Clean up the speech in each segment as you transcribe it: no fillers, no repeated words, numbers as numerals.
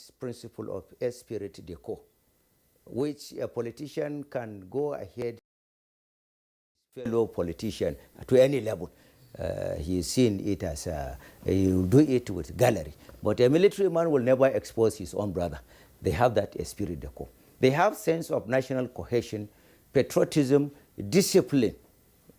this principle of esprit de corps, which a politician can go ahead fellow politician to any level. He's seen it as he will do it with gallery. But a military man will never expose his own brother. They have that esprit de corps. They have sense of national cohesion, patriotism, discipline,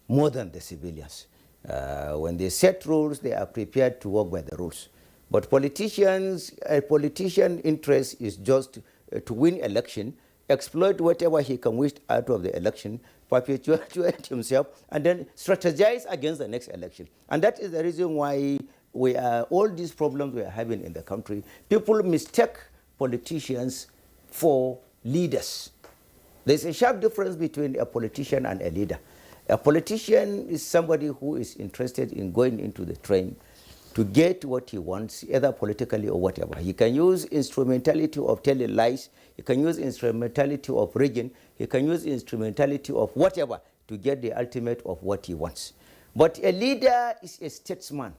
more than the civilians. When they set rules, they are prepared to work by the rules. But politicians, a politician interest is just to win election, exploit whatever he can wish out of the election, perpetuate himself, and then strategize against the next election. And that is the reason why we are, all these problems we are having in the country. People mistake politicians for leaders. There's a sharp difference between a politician and a leader. A politician is somebody who is interested in going into the train to get what he wants, either politically or whatever. He can use instrumentality of telling lies. He can use instrumentality of rigging. He can use instrumentality of whatever to get the ultimate of what he wants. But a leader is a statesman.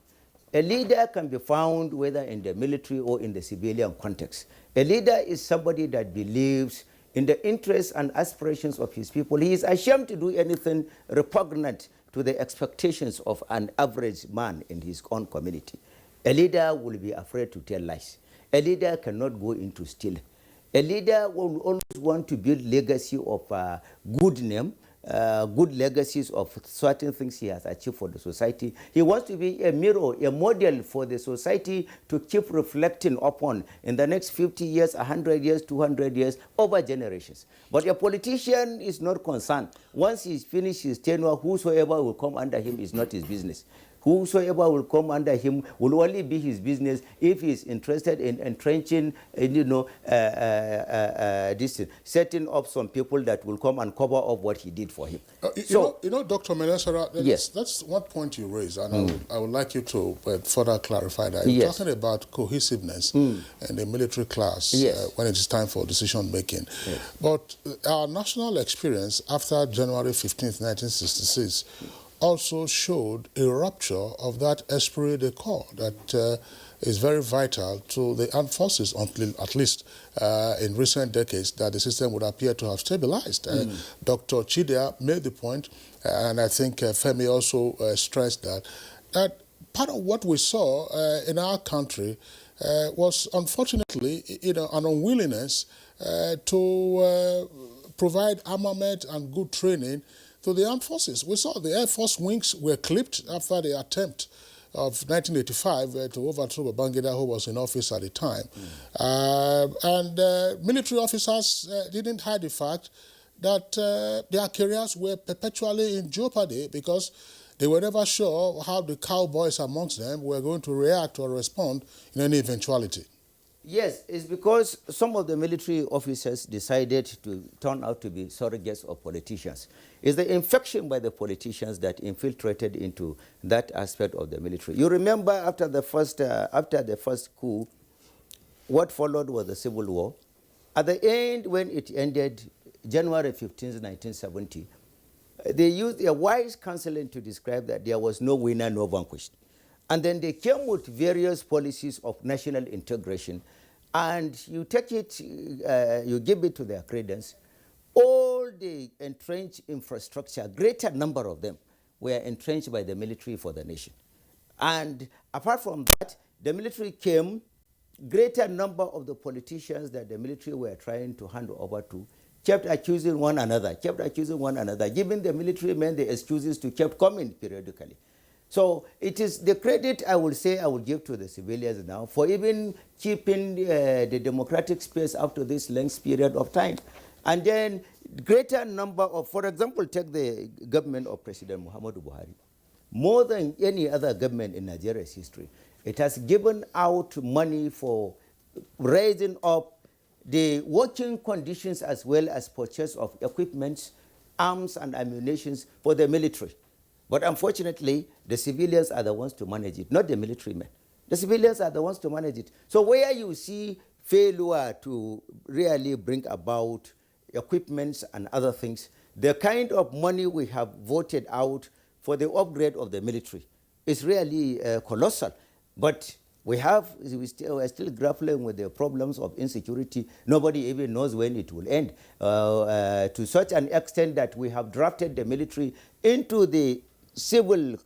A leader can be found whether in the military or in the civilian context. A leader is somebody that believes in the interests and aspirations of his people. He is ashamed to do anything repugnant to the expectations of an average man in his own community. A leader will be afraid to tell lies. A leader cannot go into stealing. A leader will always want to build legacy of good name, good legacies of certain things he has achieved for the society. He wants to be a mirror, a model for the society to keep reflecting upon in the next 50 years, 100 years, 200 years, over generations. But a politician is not concerned. Once he's finished his tenure, whosoever will come under him is not his business. Whosoever will come under him will only be his business if he is interested in entrenching, setting up some people that will come and cover up what he did for him. Dr. Menesara, yes, that's one point you raised, and I would like you to further clarify that. You're talking about cohesiveness in the military class when it is time for decision making. Yes. But our national experience after January 15th, 1966, also showed a rupture of that esprit de corps that is very vital to the armed forces, until at least in recent decades that the system would appear to have stabilized. Dr. Chidea made the point, and I think Femi also stressed that part of what we saw in our country was unfortunately an unwillingness to provide armament and good training to the armed forces. We saw the Air Force wings were clipped after the attempt of 1985 to overthrow Babangida, who was in office at the time. Military officers didn't hide the fact that their careers were perpetually in jeopardy because they were never sure how the cowboys amongst them were going to react or respond in any eventuality. Yes, it's because some of the military officers decided to turn out to be surrogates of politicians. It's the infection by the politicians that infiltrated into that aspect of the military. You remember after the first coup, what followed was the Civil War. At the end, when it ended, January 15, 1970, they used a wise counseling to describe that there was no winner, no vanquished. And then they came with various policies of national integration, and you take it, you give it to their credence. All the entrenched infrastructure, greater number of them, were entrenched by the military for the nation. And apart from that, the military came, greater number of the politicians that the military were trying to hand over to kept accusing one another, giving the military men the excuses to keep coming periodically. So it is the credit I will say I will give to the civilians now for even keeping the democratic space up to this length period of time. And then greater number of, for example, take the government of President Muhammadu Buhari. More than any other government in Nigeria's history, it has given out money for raising up the working conditions as well as purchase of equipment, arms and ammunition for the military. But unfortunately, the civilians are the ones to manage it, not the military men. The civilians are the ones to manage it. So where you see failure to really bring about equipments and other things, the kind of money we have voted out for the upgrade of the military is really colossal. But We're still grappling with the problems of insecurity. Nobody even knows when it will end. To such an extent that we have drafted the military into the civil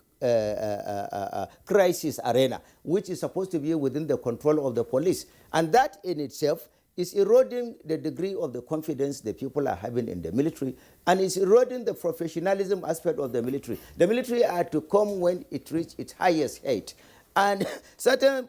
crisis arena, which is supposed to be within the control of the police. And that in itself is eroding the degree of the confidence the people are having in the military, and is eroding the professionalism aspect of the military. The military are to come when it reaches its highest height. And certain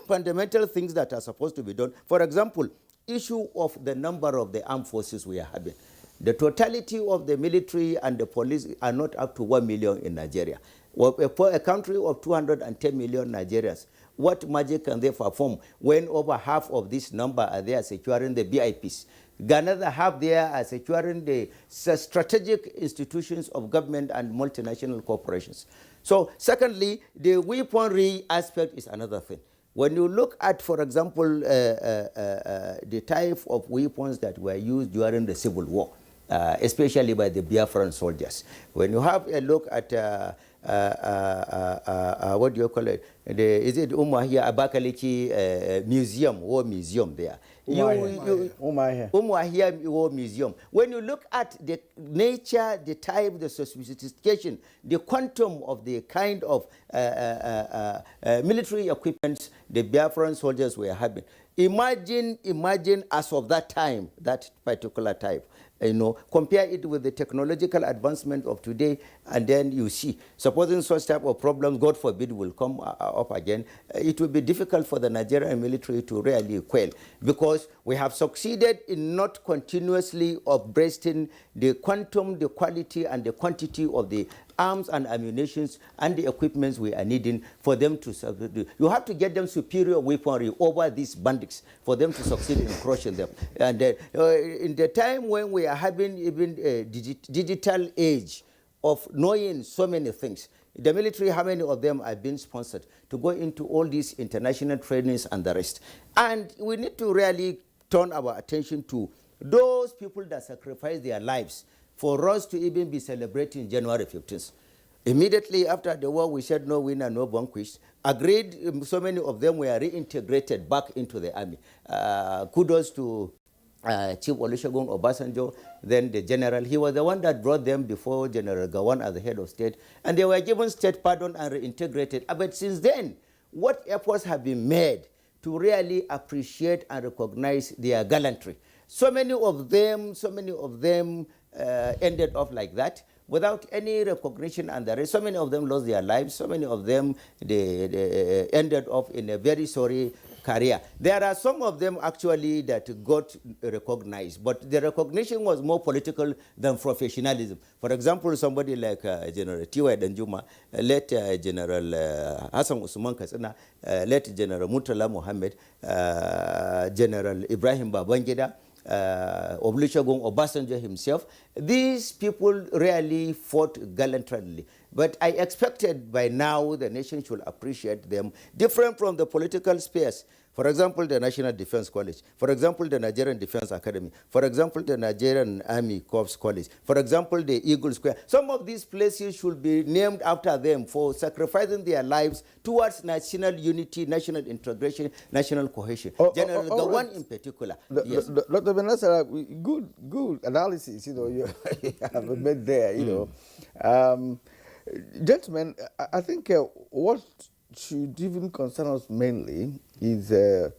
fundamental things that are supposed to be done, for example, issue of the number of the armed forces we are having. The totality of the military and the police are not up to 1 million in Nigeria. For a country of 210 million Nigerians, what magic can they perform when over half of this number are there securing the VIPs? Another half there are securing the strategic institutions of government and multinational corporations. So secondly, the weaponry aspect is another thing. When you look at, for example, the type of weapons that were used during the Civil War, especially by the Biafran soldiers, when you have a look at what do you call it? Is it Umuahia Abakaliki Museum, War Museum there? Umuahia War Museum. When you look at the nature, the type, the sophistication, the quantum of the kind of military equipment the Biafran soldiers were having, imagine as of that time, that particular type. Compare it with the technological advancement of today, and then you see, supposing such type of problems, God forbid, will come up again, it will be difficult for the Nigerian military to really quell, because we have succeeded in not continuously breasting the quantum, the quality, and the quantity of the arms and ammunitions and the equipments we are needing for them to succeed. You have to get them superior weaponry over these bandits for them to succeed in crushing them. And in the time when we are having even a digital age of knowing so many things, the military, how many of them are being sponsored to go into all these international trainings and the rest? And we need to really turn our attention to those people that sacrifice their lives for us to even be celebrating January 15th. Immediately after the war, we said no winner, no vanquished. Agreed, so many of them were reintegrated back into the army. Kudos to Chief Olusegun Obasanjo, then the general. He was the one that brought them before General Gowon as the head of state, and they were given state pardon and reintegrated. But since then, what efforts have been made to really appreciate and recognize their gallantry? So many of them ended up like that without any recognition, and the rest. So many of them lost their lives. So many of them they ended up in a very sorry career. There are some of them actually that got recognized, but the recognition was more political than professionalism. For example, somebody like General T.Y. Danjuma, let General Hassan Usman Katsina, let General Murtala Mohammed, General Ibrahim Babangida, Olusegun Obasanjo himself. These people really fought gallantly. But I expected by now the nation should appreciate them, different from the political space. For example, the National Defense College. For example, the Nigerian Defense Academy. For example, the Nigerian Army Corps College. For example, the Eagle Square. Some of these places should be named after them for sacrificing their lives towards national unity, national integration, national cohesion. General Gowon in particular. Yes. Dr. Benasara, good analysis, you have made there, Gentlemen, I think what should even concern us mainly is the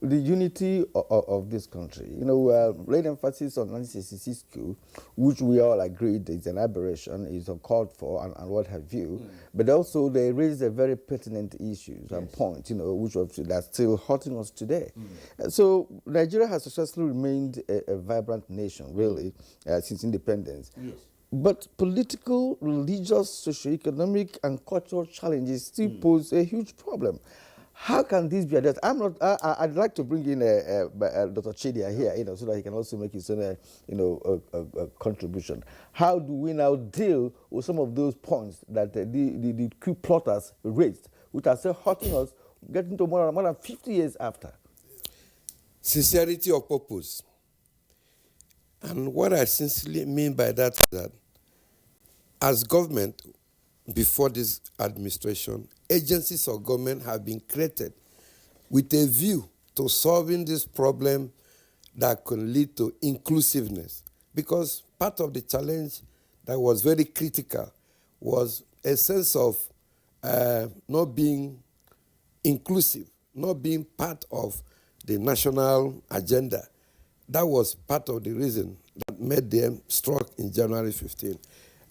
unity of this country. Laid emphasis on 1966 coup, which we all agreed is an aberration, is uncalled for, and what have you. But also they raised a very pertinent issues and points, which are still hurting us today. So Nigeria has successfully remained a vibrant nation, really, since independence. Yes. But political, religious, socioeconomic, and cultural challenges still pose a huge problem. How can this be addressed? I'd like to bring in Dr. Chidia here, so that he can also make his own, contribution. How do we now deal with some of those points that the coup plotters raised, which are still hurting us, getting to more than 50 years after? Sincerity of purpose. And what I sincerely mean by that is that as government, before this administration, agencies of government have been created with a view to solving this problem that could lead to inclusiveness. Because part of the challenge that was very critical was a sense of not being inclusive, not being part of the national agenda. That was part of the reason that made them struck in January 15.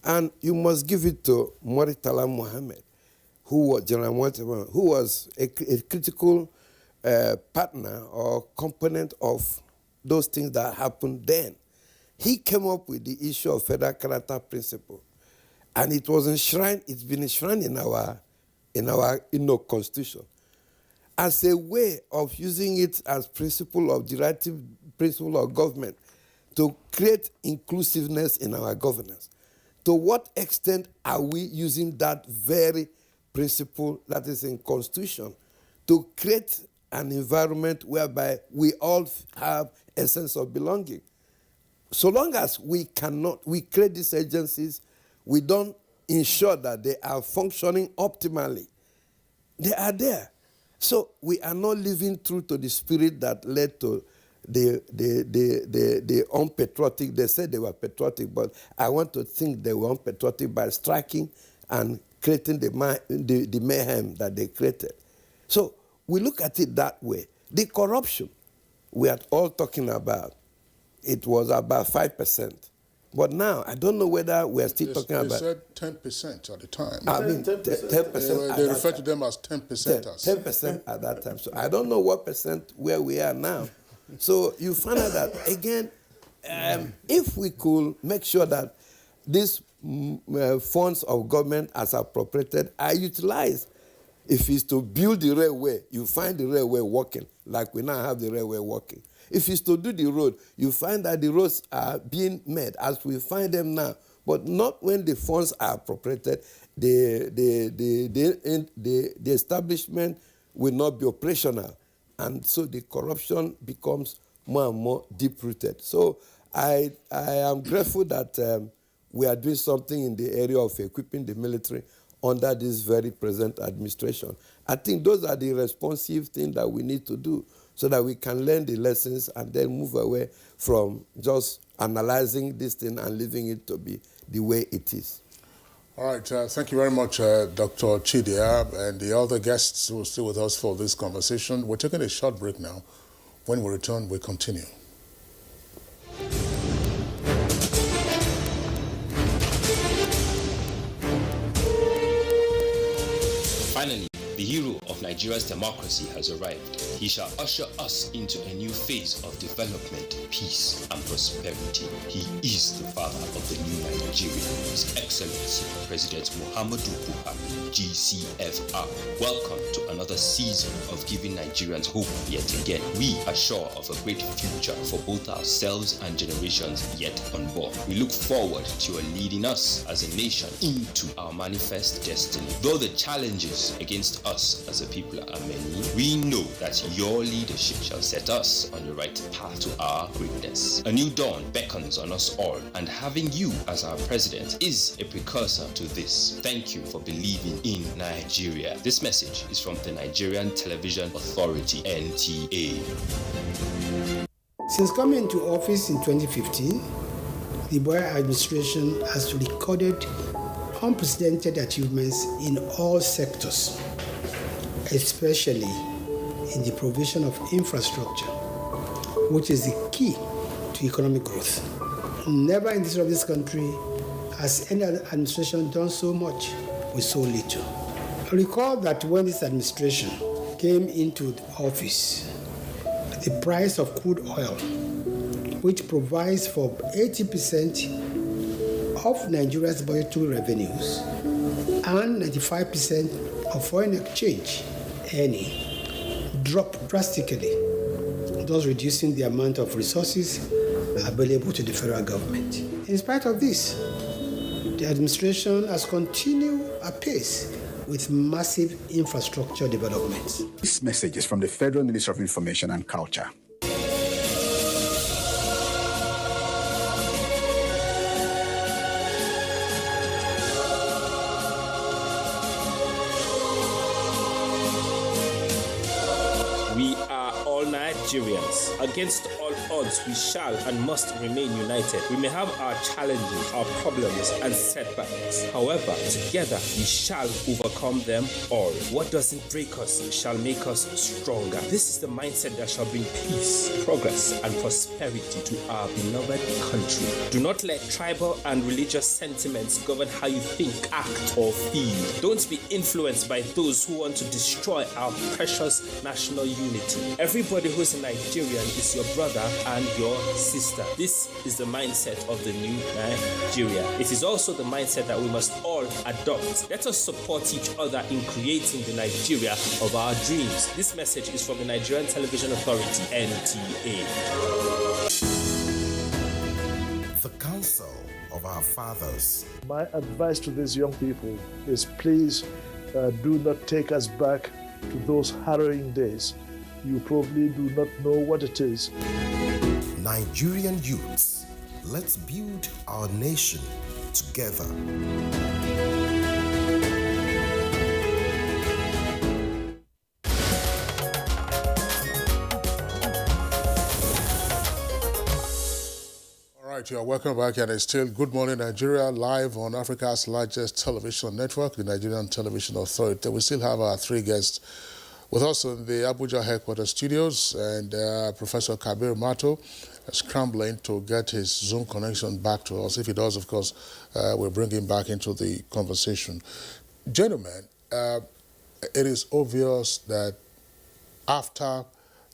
And you must give it to Murtala Mohammed, who was General Murtala, who was a critical partner or component of those things that happened then. He came up with the issue of federal character principle, and it was enshrined. It's been enshrined in our constitution as a way of using it as principle of directive principle of government to create inclusiveness in our governance. To what extent are we using that very principle that is in Constitution to create an environment whereby we all have a sense of belonging? So long as we create these agencies, we don't ensure that they are functioning optimally. They are there. So we are not living true to the spirit that led to the unpatriotic. They said they were patriotic, but I want to think they were unpatriotic by striking and creating the mayhem that they created. So we look at it that way. The corruption we are all talking about, it was about 5%. But now, I don't know whether we are still talking about... They said 10% at the time. I mean, 10%. They refer to them as 10%. 10% at that time. So I don't know what percent where we are now. So you find out that, again, if we could make sure that these funds of government as appropriated are utilized, if it's to build the railway, you find the railway working, like we now have the railway working. If it's to do the road, you find that the roads are being made as we find them now, but not when the funds are appropriated. The establishment will not be operational, and so the corruption becomes more and more deep-rooted. So I am grateful that we are doing something in the area of equipping the military under this very present administration. I think those are the responsive things that we need to do, so that we can learn the lessons and then move away from just analyzing this thing and leaving it to be the way it is. All right, thank you very much, Dr. Chidia, and the other guests who are still with us for this conversation. We're taking a short break now. When we return, we continue. Finally, the hero of Nigeria's democracy has arrived. He shall usher us into a new phase of development, peace, and prosperity. He is the father of the new Nigeria, His Excellency President Muhammadu Buhari, GCFR. Welcome to another season of giving Nigerians hope yet again. We are sure of a great future for both ourselves and generations yet unborn. We look forward to your leading us as a nation into our manifest destiny. Though the challenges against us as a people are many, we know that your leadership shall set us on the right path to our greatness. A new dawn beckons on us all, and having you as our president is a precursor to this. Thank you for believing in Nigeria. This message is from the Nigerian Television Authority, NTA. Since coming into office in 2015, the Buhari administration has recorded unprecedented achievements in all sectors, especially in the provision of infrastructure, which is the key to economic growth. Never in the history of this country has any administration done so much with so little. Recall that when this administration came into office, the price of crude oil, which provides for 80% of Nigeria's budgetary revenues and 95% of foreign exchange earning, dropped drastically, thus reducing the amount of resources available to the federal government. In spite of this, the administration has continued apace with massive infrastructure developments. This message is from the Federal Ministry of Information and Culture. all Nigerians. Against all odds, we shall and must remain united. We may have our challenges, our problems, and setbacks. However, together we shall overcome them all. What doesn't break us shall make us stronger. This is the mindset that shall bring peace, progress, and prosperity to our beloved country. Do not let tribal and religious sentiments govern how you think, act, or feel. Don't be influenced by those who want to destroy our precious national unity. Everybody who is a Nigerian is your brother and your sister. This is the mindset of the new Nigeria. It is also the mindset that we must all adopt. Let us support each other in creating the Nigeria of our dreams. This message is from the Nigerian Television Authority, NTA. The Council of Our Fathers. My advice to these young people is please do not take us back to those harrowing days. You probably do not know what it is. Nigerian youths, let's build our nation together. All right, you are welcome back, and it's still Good Morning Nigeria, live on Africa's largest television network, the Nigerian Television Authority. We still have our three guests with us in the Abuja headquarters studios, and Professor Kabir Mato is scrambling to get his Zoom connection back to us. If he does, of course, we'll bring him back into the conversation. Gentlemen, it is obvious that after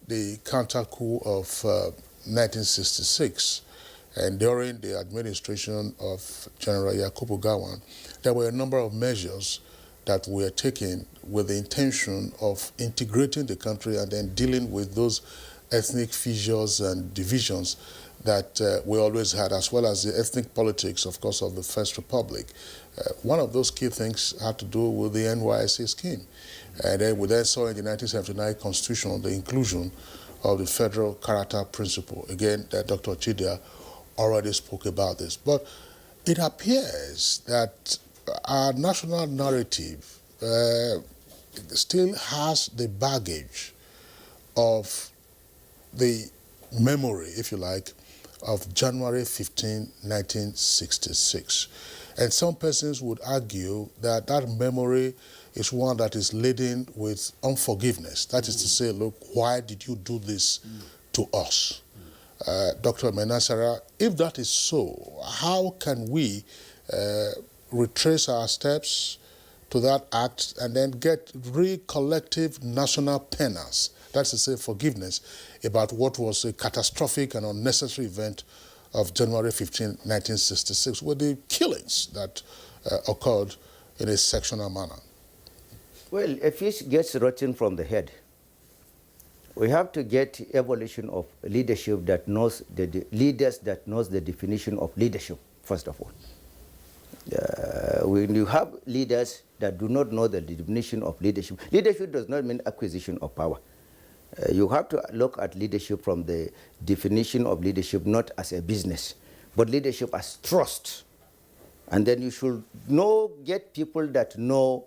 the counter-coup of 1966, and during the administration of General Yakubu Gowon, there were a number of measures that were taken with the intention of integrating the country and then dealing with those ethnic fissures and divisions that we always had, as well as the ethnic politics, of course, of the First Republic. One of those key things had to do with the NYSC scheme. And then we then saw in the 1979 Constitution the inclusion of the federal character principle. Again, Dr. Chidia already spoke about this. But it appears that our national narrative still has the baggage of the memory, if you like, of January 15, 1966. And some persons would argue that that memory is one that is laden with unforgiveness. That is to say, look, why did you do this to us? Dr. Menasara, if that is so, how can we retrace our steps to that act and then get collective national penance, that's to say forgiveness, about what was a catastrophic and unnecessary event of January 15, 1966, with the killings that occurred in a sectional manner? Well, a fish gets rotten from the head. We have to get evolution of leadership that knows leaders that knows the definition of leadership, first of all. When you have leaders that do not know the definition of leadership, leadership does not mean acquisition of power. You have to look at leadership from the definition of leadership not as a business, but leadership as trust. And then you should get people that know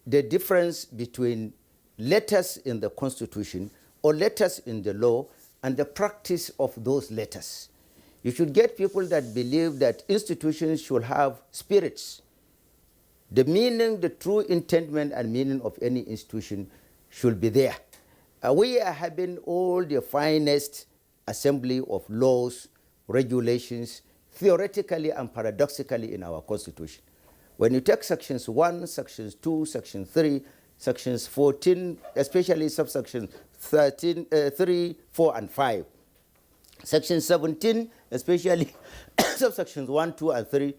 the difference between letters in the Constitution or letters in the law and the practice of those letters. You should get people that believe that institutions should have spirits. The meaning, the true intentment and meaning of any institution should be there. We are having all the finest assembly of laws, regulations, theoretically and paradoxically in our Constitution. When you take sections 1, sections 2, section 3, sections 14, especially subsection 13, 3, 4, and 5. Section 17, especially subsections 1, 2, and 3.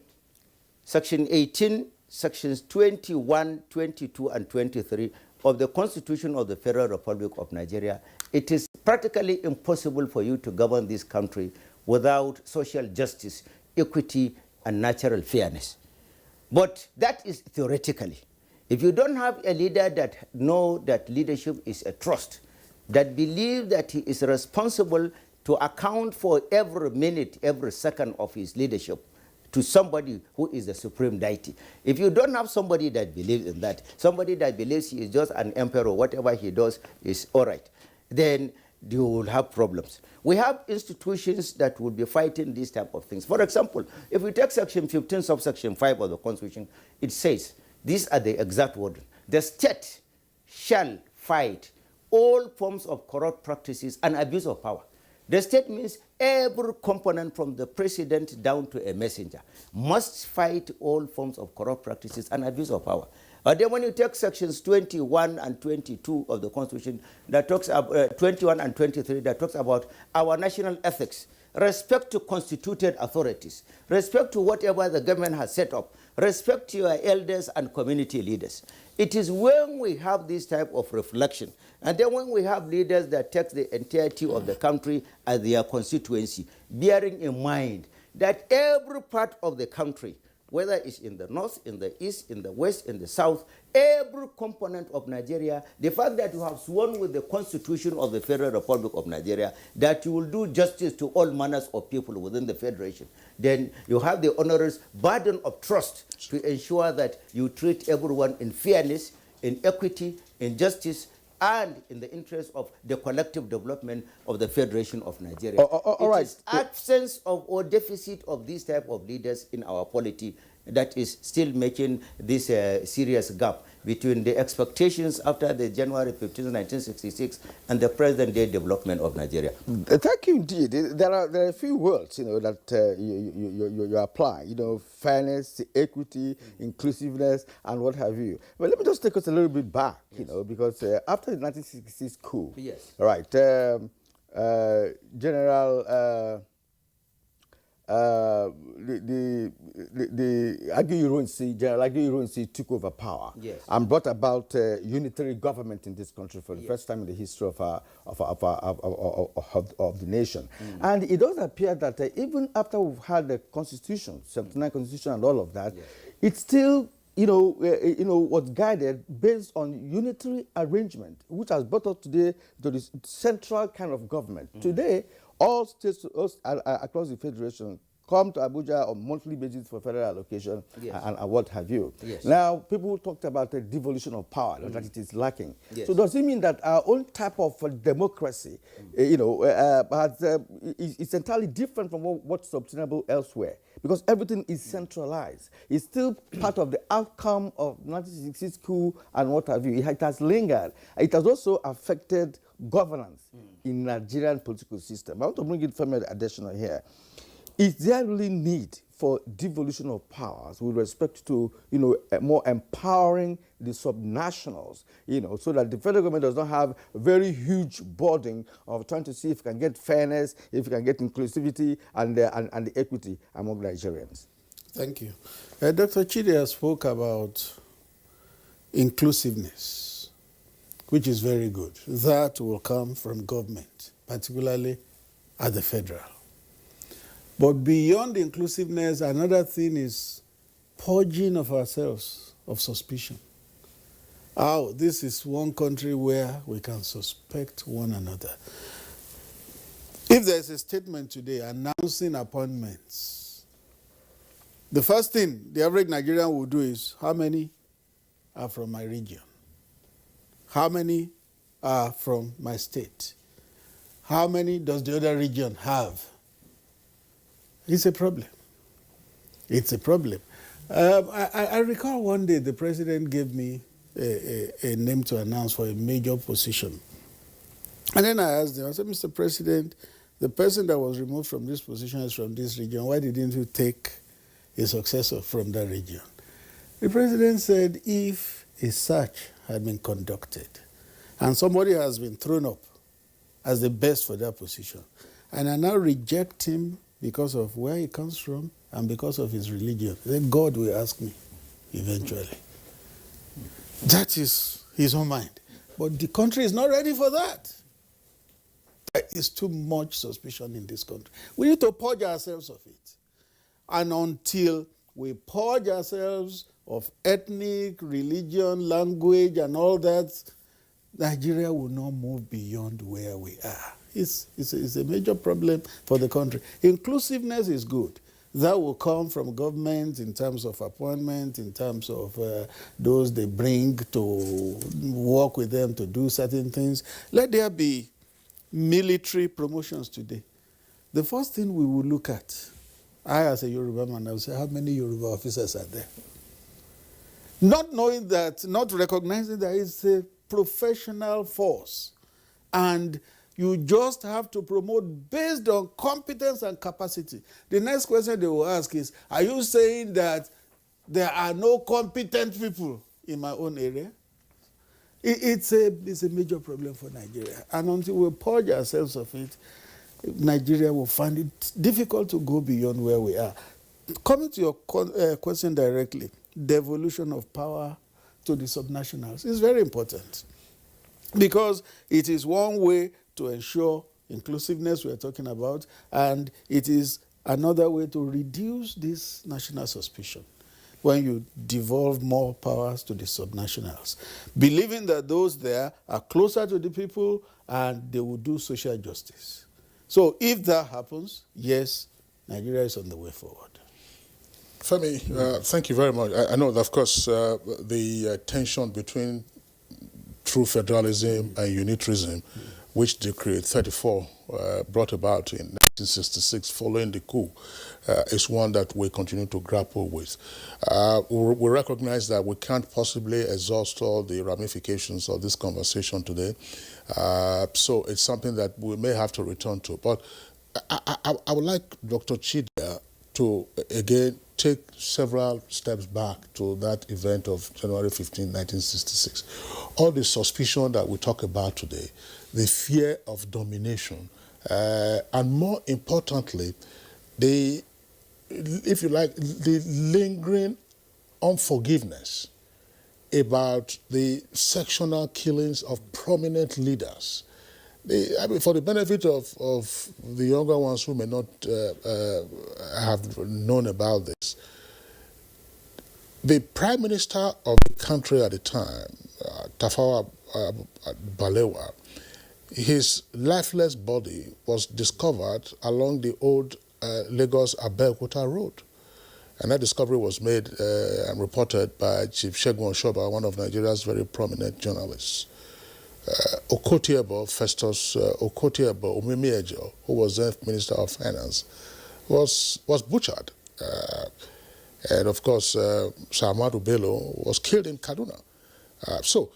Section 18, sections 21, 22, and 23 of the Constitution of the Federal Republic of Nigeria. It is practically impossible for you to govern this country without social justice, equity, and natural fairness. But that is theoretically. If you don't have a leader that knows that leadership is a trust, that believes that he is responsible to account for every minute, every second of his leadership to somebody who is the supreme deity. If you don't have somebody that believes in that, somebody that believes he is just an emperor, whatever he does is all right, then you will have problems. We have institutions that will be fighting these type of things. For example, if we take section 15, subsection 5 of the Constitution, it says, these are the exact words: the state shall fight all forms of corrupt practices and abuse of power. The state means every component from the president down to a messenger must fight all forms of corrupt practices and abuse of power. Then when you take sections 21 and 22 of the Constitution, that talks about 21 and 23, that talks about our national ethics, respect to constituted authorities, respect to whatever the government has set up, respect to your elders and community leaders. It is when we have this type of reflection, and then when we have leaders that take the entirety of the country as their constituency, bearing in mind that every part of the country, whether it's in the north, in the east, in the west, in the south, every component of Nigeria, the fact that you have sworn with the Constitution of the Federal Republic of Nigeria that you will do justice to all manners of people within the Federation, then you have the onerous burden of trust to ensure that you treat everyone in fairness, in equity, in justice, and in the interest of the collective development of the Federation of Nigeria. All right. It is absence of or deficit of these type of leaders in our polity that is still making this serious gap between the expectations after the January 15, 1966 and the present-day development of Nigeria. Thank you indeed. There are a few words, that you apply. Fairness, equity, inclusiveness, and what have you. But let me just take us a little bit back, because after the 1966 coup, yes, right, General General Aguirre took over power, yes, and brought about unitary government in this country for the yes, first time in the history of the nation. And it does appear that even after we've had the Constitution, 79 Constitution, and all of that, yes, it's still was guided based on unitary arrangement, which has brought us today to this central kind of government. Today, all states across the Federation come to Abuja on monthly basis for federal allocation, yes, and what have you. Yes. Now, people talked about the devolution of power, that it is lacking. Yes. So does it mean that our own type of democracy, it's entirely different from what's obtainable elsewhere? Because everything is centralized. It's still part of the outcome of 1966 coup and what have you. It has lingered. It has also affected governance in Nigerian political system. I want to bring it from an additional here. Is there really need for devolution of powers with respect to, more empowering the subnationals, so that the federal government does not have a very huge burden of trying to see if it can get fairness, if it can get inclusivity and the equity among Nigerians? Thank you. Dr. Chidea spoke about inclusiveness, which is very good. That will come from government, particularly at the federal. But beyond inclusiveness, another thing is purging of ourselves of suspicion. This is one country where we can suspect one another. If there's a statement today announcing appointments, the first thing the average Nigerian will do is, how many are from my region? How many are from my state? How many does the other region have? It's a problem. It's a problem. I recall one day the president gave me a name to announce for a major position. And then I asked him, I said, Mr. President, the person that was removed from this position is from this region. Why didn't you take a successor from that region? The president said, if a search had been conducted and somebody has been thrown up as the best for that position, and I now reject him because of where he comes from and because of his religion, then God will ask me eventually. That is his own mind. But the country is not ready for that. There is too much suspicion in this country. We need to purge ourselves of it. And until we purge ourselves of ethnic, religion, language, and all that, Nigeria will not move beyond where we are. It's a major problem for the country. Inclusiveness is good. That will come from government in terms of appointment, in terms of those they bring to work with them to do certain things. Let there be military promotions today, the first thing we will look at, I as a Yoruba man, I will say, how many Yoruba officers are there? Not knowing that, not recognizing that it's a professional force. And you just have to promote based on competence and capacity. The next question they will ask is, are you saying that there are no competent people in my own area? It's a major problem for Nigeria. And until we purge ourselves of it, Nigeria will find it difficult to go beyond where we are. Coming to your question directly, devolution of power to the subnationals is very important, because it is one way to ensure inclusiveness we are talking about, and it is another way to reduce this national suspicion when you devolve more powers to the subnationals, believing that those there are closer to the people and they will do social justice. So if that happens, yes, Nigeria is on the way forward. Femi, thank you very much. I know that, of course, the tension between true federalism and unitarism, which Decree 34 brought about in 1966 following the coup, is one that we continue to grapple with. We recognize that we can't possibly exhaust all the ramifications of this conversation today, so it's something that we may have to return to. But I would like Dr. Chidera to, again, take several steps back to that event of January 15, 1966. All the suspicion that we talk about today, the fear of domination, and more importantly, if you like, the lingering unforgiveness about the sectional killings of prominent leaders. For the benefit of the younger ones who may not have known about this, the Prime Minister of the country at the time, Tafawa Balewa, his lifeless body was discovered along the old Lagos-Abeokuta road. And that discovery was made and reported by Chief Segun Oshoba, one of Nigeria's very prominent journalists. Okotiebo, Festus Okotiebo Omimiejo, who was then Minister of Finance, was butchered. And of course, Sir Ahmadu Bello was killed in Kaduna. So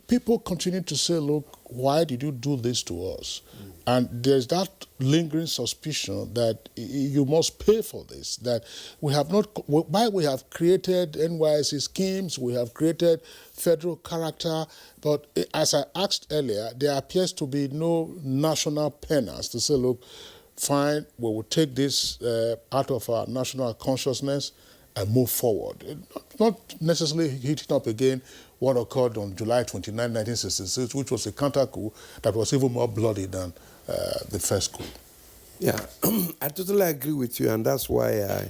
people continue to say, look, why did you do this to us? And there's that lingering suspicion that you must pay for this, that we have not, while we have created NYSC schemes, we have created federal character, but as I asked earlier, there appears to be no national penance to say, look, fine, we will take this out of our national consciousness and move forward. Not necessarily hitting up again what occurred on July 29, 1966, which was a counter coup that was even more bloody than the first coup. Yeah, I totally agree with you, and that's why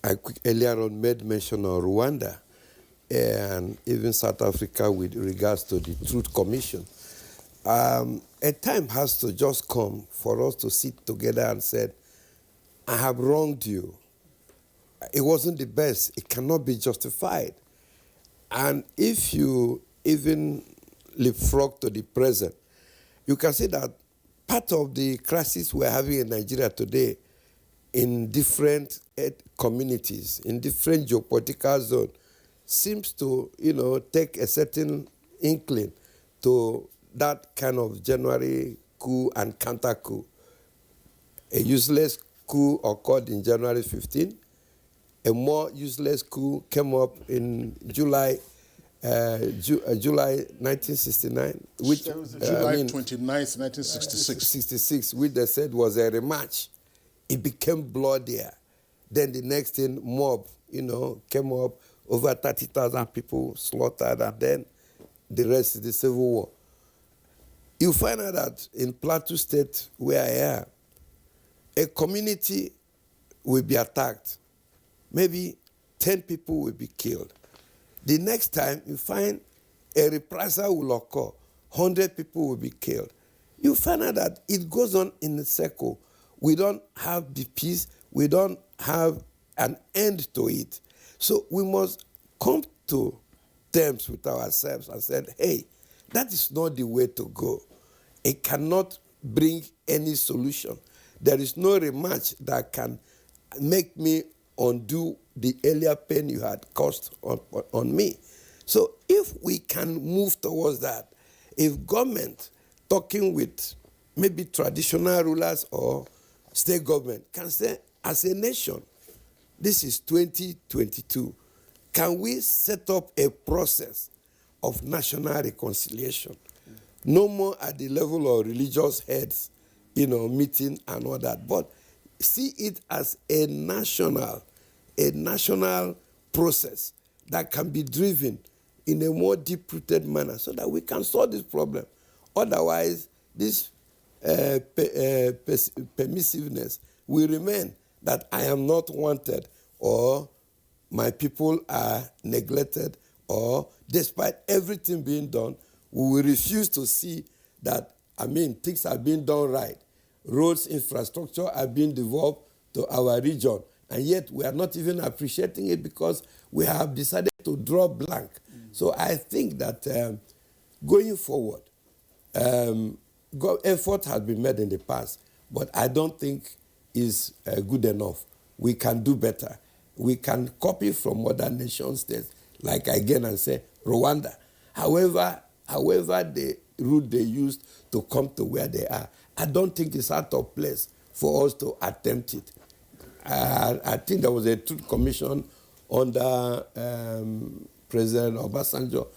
I earlier on made mention of Rwanda and even South Africa with regards to the Truth Commission. A time has to just come for us to sit together and say, I have wronged you. It wasn't the best. It cannot be justified. And if you even leapfrog to the present, you can see that part of the crisis we're having in Nigeria today in different communities, in different geopolitical zones, seems to, take a certain inkling to that kind of January coup and counter coup. A useless coup occurred in January 15. A more useless coup came up in July 1969, which July 29th, 1966. Which they said was a rematch. It became bloodier. Then the next thing, mob, came up, over 30,000 people slaughtered, and then the rest is the Civil War. You find out that in Plateau State, where I am, a community will be attacked. Maybe 10 people will be killed. The next time, you find a reprisal will occur. 100 people will be killed. You find out that it goes on in a circle. We don't have the peace. We don't have an end to it. So we must come to terms with ourselves and say, hey, that is not the way to go. It cannot bring any solution. There is no rematch that can make me undo the earlier pain you had caused on me. So if we can move towards that, if government talking with maybe traditional rulers or state government can say, as a nation, this is 2022, can we set up a process of national reconciliation? No more at the level of religious heads, meeting and all that, but see it as a national process that can be driven in a more deep-rooted manner so that we can solve this problem. Otherwise, this permissiveness will remain, that I am not wanted, or my people are neglected, or despite everything being done, we will refuse to see that, things are being done right. Roads, infrastructure are being developed to our region, and yet we are not even appreciating it because we have decided to draw blank. So I think that going forward, effort has been made in the past, but I don't think is good enough. We can do better. We can copy from other nation states, like again and say Rwanda. However, the route they used to come to where they are, I don't think it's out of place for us to attempt it. I think there was a truth commission under President Obasanjo,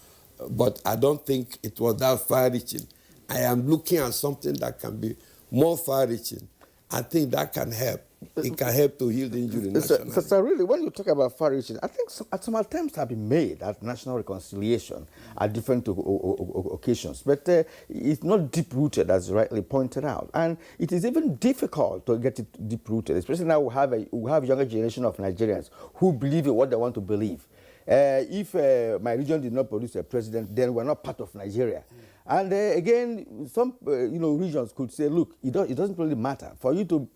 but I don't think it was that far-reaching. I am looking at something that can be more far-reaching. I think that can help. It can help to heal the injury nationally. So really, when you talk about far-reaching, I think some attempts have been made at national reconciliation at different occasions, but it's not deep-rooted, as rightly pointed out. And it is even difficult to get it deep-rooted, especially now we have younger generation of Nigerians who believe in what they want to believe. If my region did not produce a president, then we're not part of Nigeria. And again, some regions could say, look, it doesn't really matter. For you to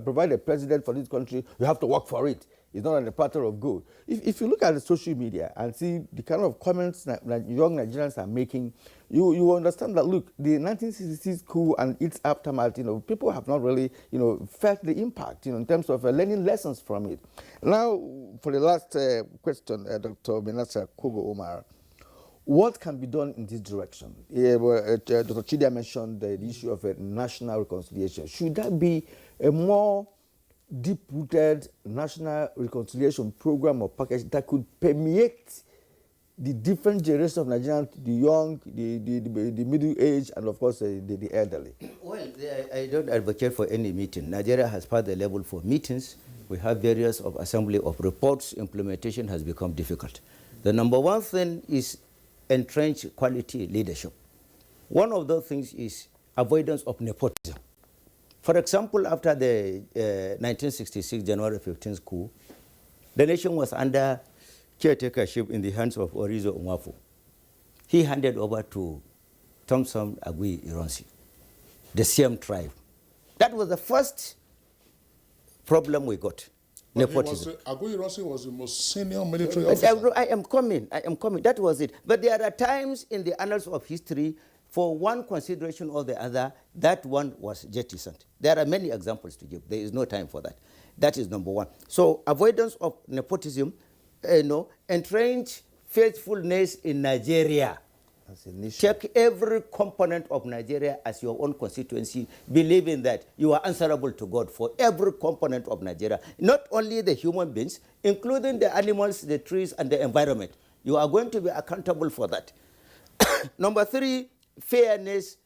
provide a president for this country, you have to work for it. It's not on the platter of gold. If you look at the social media and see the kind of comments that young Nigerians are making, you understand that, look, the 1966 coup and its aftermath, people have not really, felt the impact, in terms of learning lessons from it. Now, for the last question, Dr. Benassa Kogo Omar, what can be done in this direction? Dr. Chida mentioned the issue of a national reconciliation. Should that be a more deep-rooted national reconciliation program or package that could permeate the different generations of Nigerians, the young, the middle-aged, and of course the elderly? Well, I don't advocate for any meeting. Nigeria has passed the level for meetings. We have various of assembly of reports. Implementation has become difficult. The number one thing is entrench quality leadership. One of those things is avoidance of nepotism. For example, after the 1966 January 15th coup, the nation was under caretakership in the hands of Orizo Onwafo. He handed over to Thompson Agui Ironsi, the same tribe. That was the first problem we got. Nepotism. Agui Ironsi was the most senior military officer. I am coming. That was it. But there are times in the annals of history, for one consideration or the other, that one was jettisoned. There are many examples to give. There is no time for that. That is number one. So avoidance of nepotism, entrench faithfulness in Nigeria. Check every component of Nigeria as your own constituency, believing that you are answerable to God for every component of Nigeria, not only the human beings, including the animals, the trees, and the environment. You are going to be accountable for that. Number three, fairness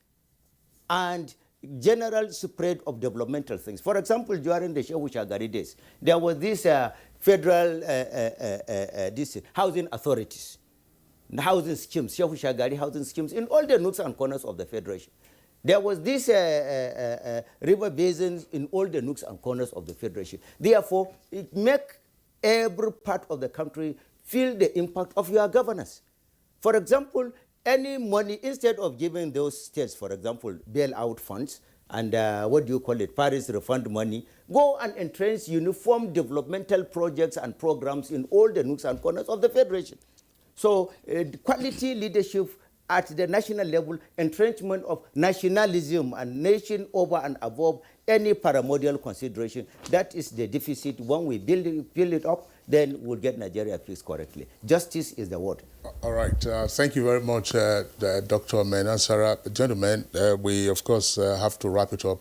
and general spread of developmental things. For example, during the Shehu Shagari days, there was this federal housing authorities, housing schemes, Shehu Shagari housing schemes in all the nooks and corners of the Federation. There was this river basins in all the nooks and corners of the Federation. Therefore, it makes every part of the country feel the impact of your governance. For example, any money, instead of giving those states, for example, bailout funds and Paris refund money, go and entrench uniform developmental projects and programs in all the nooks and corners of the Federation. So quality leadership at the national level, entrenchment of nationalism and nation over and above any paramodial consideration. That is the deficit. When we build it up, then we'll get Nigeria fixed correctly. Justice is the word. All right. Thank you very much, Dr. Menansara. Gentlemen, we, of course, have to wrap it up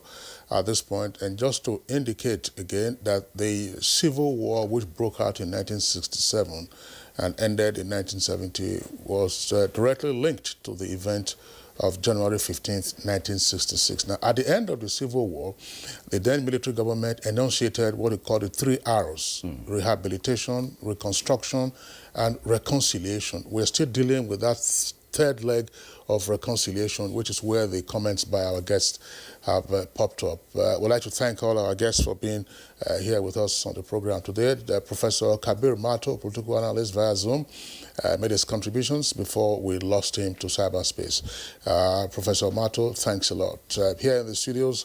at this point. And just to indicate again that the civil war which broke out in 1967 and ended in 1970 was directly linked to the event of January 15th, 1966. Now, at the end of the Civil War, the then military government enunciated what they called the 3 R's, rehabilitation, reconstruction, and reconciliation. We're still dealing with that third leg of reconciliation, which is where the comments by our guests have popped up. We'd like to thank all our guests for being here with us on the program today. Professor Kabir Mato, political analyst via Zoom, made his contributions before we lost him to cyberspace. Professor Mato, thanks a lot. Here in the studios,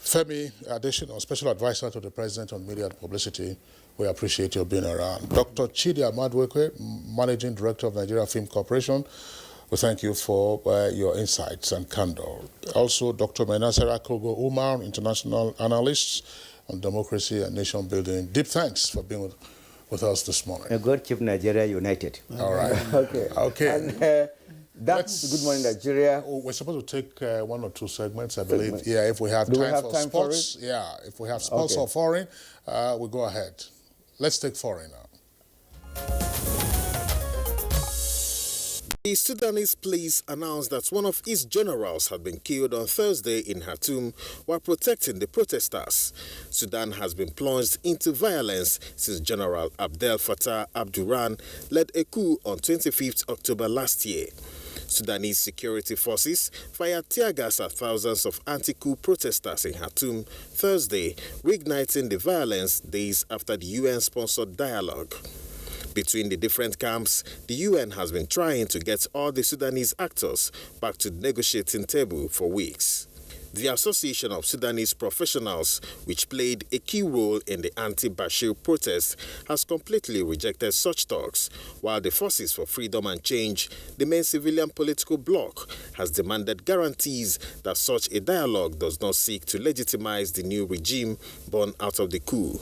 Femi Adesina, special advisor to the President on Media and Publicity. We appreciate your being around. Dr. Chidi Amadwekwe, Managing Director of Nigeria Film Corporation. We thank you for your insights and candor. Also, Dr. Menasera Kogo Umar, International Analyst on Democracy and Nation Building. Deep thanks for being with us this morning. And God keep Nigeria united. All right. Okay. And, that's Good Morning Nigeria. We're supposed to take 1 or 2 segments, I believe. Yeah, if we have time for sports. Yeah, if we have sports or foreign, we'll go ahead. Let's take foreign now. The Sudanese police announced that one of its generals had been killed on Thursday in Khartoum while protecting the protesters. Sudan has been plunged into violence since General Abdel Fattah al-Burhan led a coup on 25th October last year. Sudanese security forces fired tear gas at thousands of anti-coup protesters in Khartoum Thursday, reigniting the violence days after the UN-sponsored dialogue. Between the different camps, the UN has been trying to get all the Sudanese actors back to the negotiating table for weeks. The Association of Sudanese Professionals, which played a key role in the anti-Bashir protest, has completely rejected such talks, while the Forces for Freedom and Change, the main civilian political bloc, has demanded guarantees that such a dialogue does not seek to legitimize the new regime born out of the coup.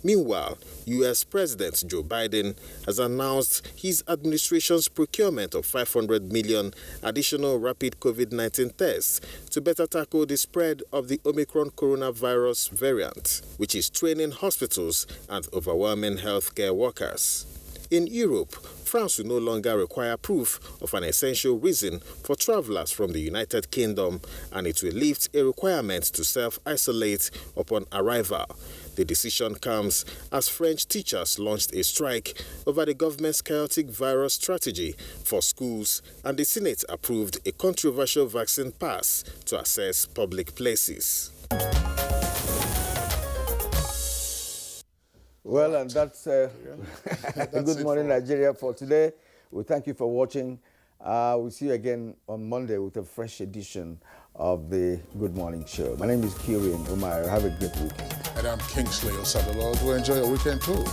Meanwhile, U.S. President Joe Biden has announced his administration's procurement of 500 million additional rapid COVID-19 tests to better tackle the spread of the Omicron coronavirus variant, which is straining hospitals and overwhelming healthcare workers. In Europe, France will no longer require proof of an essential reason for travelers from the United Kingdom, and it will lift a requirement to self-isolate upon arrival. The decision comes as French teachers launched a strike over the government's chaotic virus strategy for schools, and the Senate approved a controversial vaccine pass to access public places. Well, and that's Good Morning Nigeria for today. We thank you for watching. We'll see you again on Monday with a fresh edition of the Good Morning Show. My name is Kiri Umar. Have a great weekend. And I'm Kingsley Osadolo. Do enjoy your weekend too.